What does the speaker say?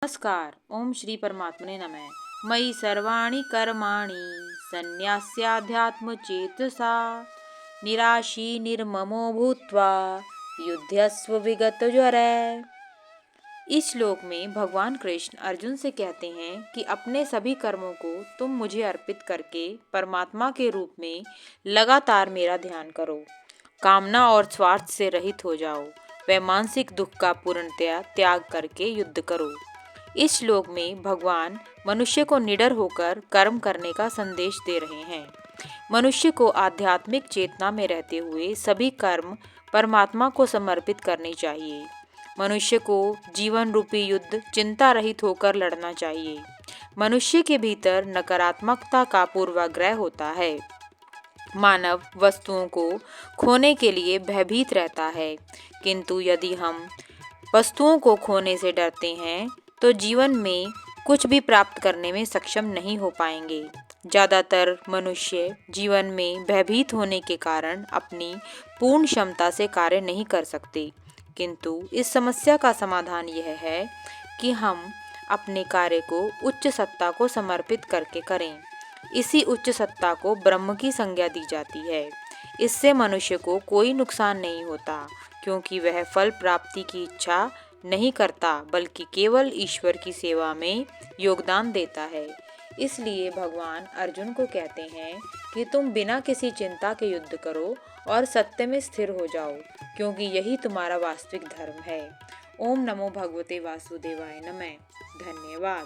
नमस्कार। ओम श्री परमात्मने नमः। मयि सर्वाणि कर्माणि सन्न्यास्याध्यात्म चेतसा निराशी निर्ममो भूत्वा युध्यस्व विगत ज्वरै। इस श्लोक में भगवान कृष्ण अर्जुन से कहते हैं कि अपने सभी कर्मों को तुम मुझे अर्पित करके परमात्मा के रूप में लगातार मेरा ध्यान करो। कामना और स्वार्थ से रहित हो जाओ। व मानसिक दुख का पूर्णतया त्याग करके युद्ध करो। इस श्लोक में भगवान मनुष्य को निडर होकर कर्म करने का संदेश दे रहे हैं। मनुष्य को आध्यात्मिक चेतना में रहते हुए सभी कर्म परमात्मा को समर्पित करने चाहिए। मनुष्य को जीवन रूपी युद्ध चिंता रहित होकर लड़ना चाहिए। मनुष्य के भीतर नकारात्मकता का पूर्वाग्रह होता है। मानव वस्तुओं को खोने के लिए भयभीत रहता है, किंतु यदि हम वस्तुओं को खोने से डरते हैं तो जीवन में कुछ भी प्राप्त करने में सक्षम नहीं हो पाएंगे। ज़्यादातर मनुष्य जीवन में भयभीत होने के कारण अपनी पूर्ण क्षमता से कार्य नहीं कर सकते, किंतु इस समस्या का समाधान यह है कि हम अपने कार्य को उच्च सत्ता को समर्पित करके करें। इसी उच्च सत्ता को ब्रह्म की संज्ञा दी जाती है। इससे मनुष्य को कोई नुकसान नहीं होता, क्योंकि वह फल प्राप्ति की इच्छा नहीं करता, बल्कि केवल ईश्वर की सेवा में योगदान देता है। इसलिए भगवान अर्जुन को कहते हैं कि तुम बिना किसी चिंता के युद्ध करो और सत्य में स्थिर हो जाओ, क्योंकि यही तुम्हारा वास्तविक धर्म है। ओम नमो भगवते वासुदेवाय नमः। धन्यवाद।